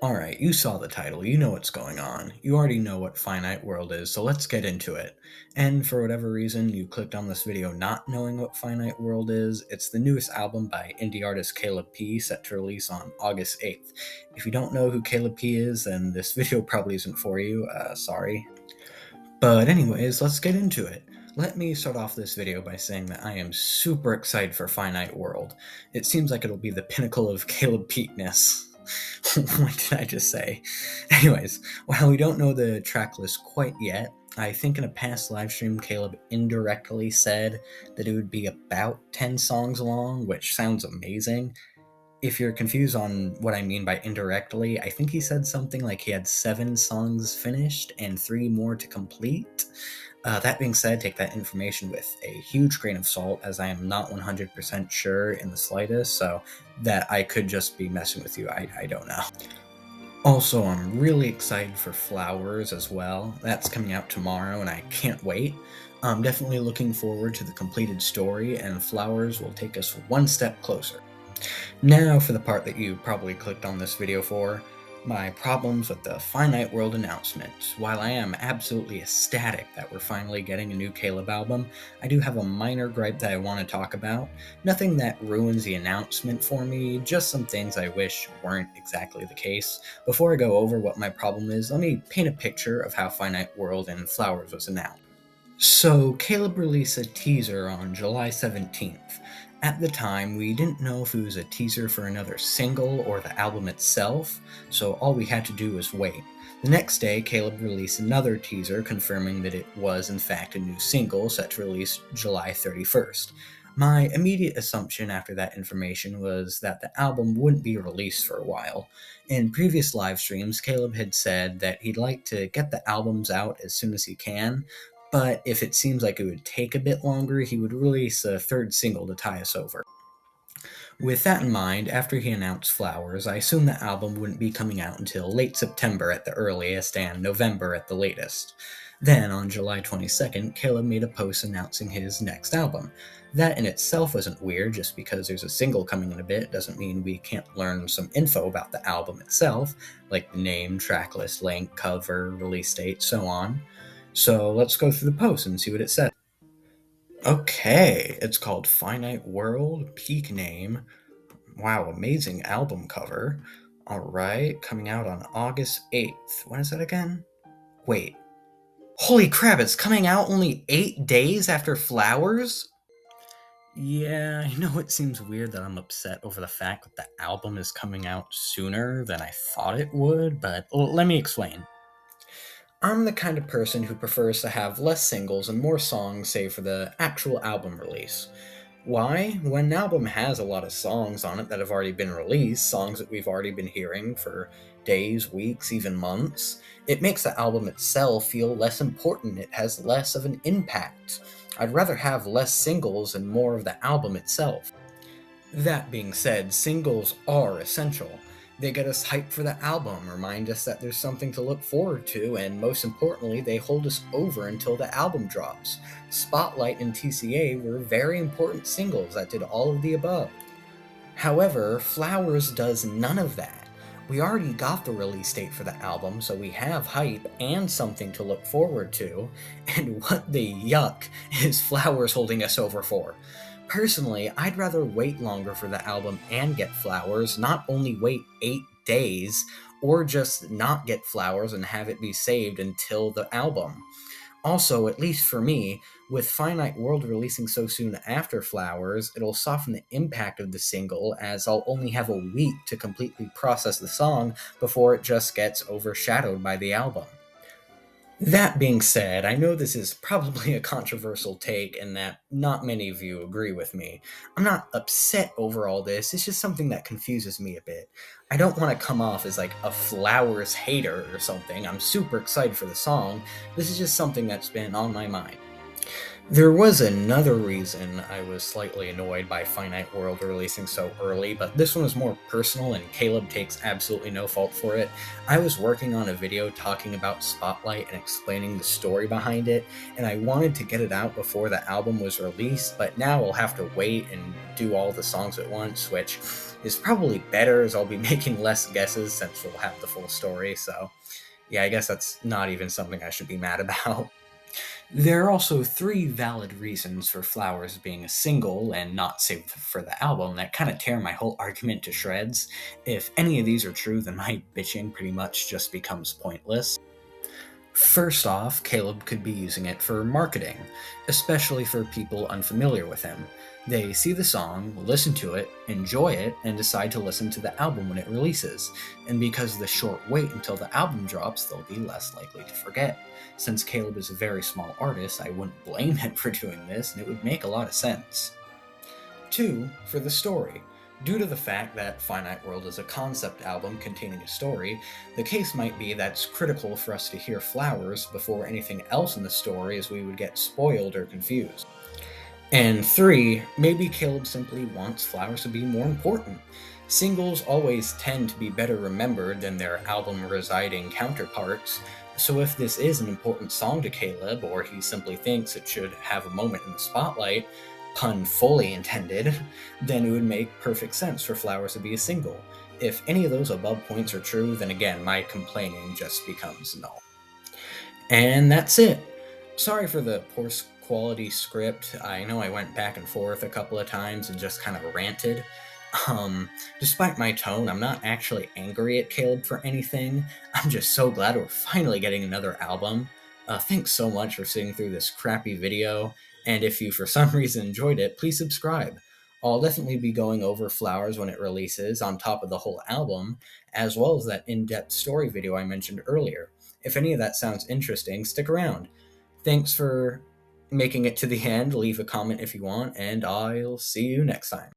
Alright, you saw the title, you know what's going on. You already know what Finite World is, so let's get into it. And for whatever reason, you clicked on this video not knowing what Finite World is, it's the newest album by indie artist Caleb P, set to release on August 8th. If you don't know who Caleb P is, then this video probably isn't for you, sorry. But anyways, let's get into it. Let me start off this video by saying that I am super excited for Finite World. It seems like it'll be the pinnacle of Caleb Pete-ness. What did I just say? Anyways, while we don't know the track list quite yet, I think in a past livestream Caleb indirectly said that it would be about 10 songs long, which sounds amazing. If you're confused on what I mean by indirectly, I think he said something like he had 7 songs finished and 3 more to complete. That being said, take that information with a huge grain of salt, as I am not 100% sure in the slightest, so that I could just be messing with you, I don't know. Also, I'm really excited for Flowers as well. That's coming out tomorrow, and I can't wait. I'm definitely looking forward to the completed story, and Flowers will take us one step closer. Now for the part that you probably clicked on this video for, my problems with the Finite World announcement. While I am absolutely ecstatic that we're finally getting a new Caleb album, I do have a minor gripe that I want to talk about. Nothing that ruins the announcement for me, just some things I wish weren't exactly the case. Before I go over what my problem is, let me paint a picture of how Finite World and Flowers was announced. So, Caleb released a teaser on July 17th. At the time, we didn't know if it was a teaser for another single or the album itself, so all we had to do was wait. The next day, Caleb released another teaser confirming that it was in fact a new single set to release July 31st. My immediate assumption after that information was that the album wouldn't be released for a while. In previous live streams, Caleb had said that he'd like to get the albums out as soon as he can, but if it seems like it would take a bit longer, he would release a third single to tie us over. With that in mind, after he announced Flowers, I assumed the album wouldn't be coming out until late September at the earliest and November at the latest. Then, on July 22nd, Caleb made a post announcing his next album. That in itself wasn't weird, just because there's a single coming in a bit doesn't mean we can't learn some info about the album itself, like the name, tracklist, length, cover, release date, so on. So let's go through the post and see what it says. Okay, it's called Finite World, peak name. Wow, amazing album cover. Alright, coming out on August 8th. When is that again? Wait. Holy crap, it's coming out only 8 days after Flowers? Yeah, I know it seems weird that I'm upset over the fact that the album is coming out sooner than I thought it would, but let me explain. I'm the kind of person who prefers to have less singles and more songs saved for the actual album release. Why? When an album has a lot of songs on it that have already been released, songs that we've already been hearing for days, weeks, even months, it makes the album itself feel less important. It has less of an impact. I'd rather have less singles and more of the album itself. That being said, singles are essential. They get us hyped for the album, remind us that there's something to look forward to, and most importantly, they hold us over until the album drops. Spotlight and TCA were very important singles that did all of the above. However, Flowers does none of that. We already got the release date for the album, so we have hype and something to look forward to, and what the yuck is Flowers holding us over for? Personally, I'd rather wait longer for the album and get Flowers, not only wait 8 days, or just not get Flowers and have it be saved until the album. Also, at least for me, with Finite World releasing so soon after Flowers, it'll soften the impact of the single, as I'll only have a week to completely process the song before it just gets overshadowed by the album. That being said, I know this is probably a controversial take and that not many of you agree with me. I'm not upset over all this, it's just something that confuses me a bit. I don't want to come off as like a Flowers hater or something. I'm super excited for the song. This is just something that's been on my mind. There was another reason I was slightly annoyed by Finite World releasing so early, but this one was more personal and Caleb takes absolutely no fault for it. I was working on a video talking about Spotlight and explaining the story behind it, and I wanted to get it out before the album was released, but now I'll have to wait and do all the songs at once, which is probably better, as I'll be making less guesses since we'll have the full story. So, yeah, I guess that's not even something I should be mad about. There are also three valid reasons for Flowers being a single and not saved for the album that kind of tear my whole argument to shreds. If any of these are true, then my bitching pretty much just becomes pointless. First off, Caleb could be using it for marketing, especially for people unfamiliar with him. They see the song, listen to it, enjoy it, and decide to listen to the album when it releases. And because of the short wait until the album drops, they'll be less likely to forget. Since Caleb is a very small artist, I wouldn't blame him for doing this, and it would make a lot of sense. Two, for the story. Due to the fact that Finite World is a concept album containing a story, the case might be that it's critical for us to hear Flowers before anything else in the story, as we would get spoiled or confused. And three, maybe Caleb simply wants Flowers to be more important. Singles always tend to be better remembered than their album residing counterparts, so if this is an important song to Caleb, or he simply thinks it should have a moment in the spotlight, pun fully intended, then it would make perfect sense for Flowers to be a single. If any of those above points are true, then again, my complaining just becomes null. And that's it. Sorry for the poor quality script. I know I went back and forth a couple of times and just kind of ranted. Despite my tone, I'm not actually angry at Caleb for anything. I'm just so glad we're finally getting another album. Thanks so much for sitting through this crappy video, and if you for some reason enjoyed it, please subscribe. I'll definitely be going over Flowers when it releases, on top of the whole album, as well as that in-depth story video I mentioned earlier. If any of that sounds interesting, stick around. Thanks for making it to the end. Leave a comment if you want, and I'll see you next time.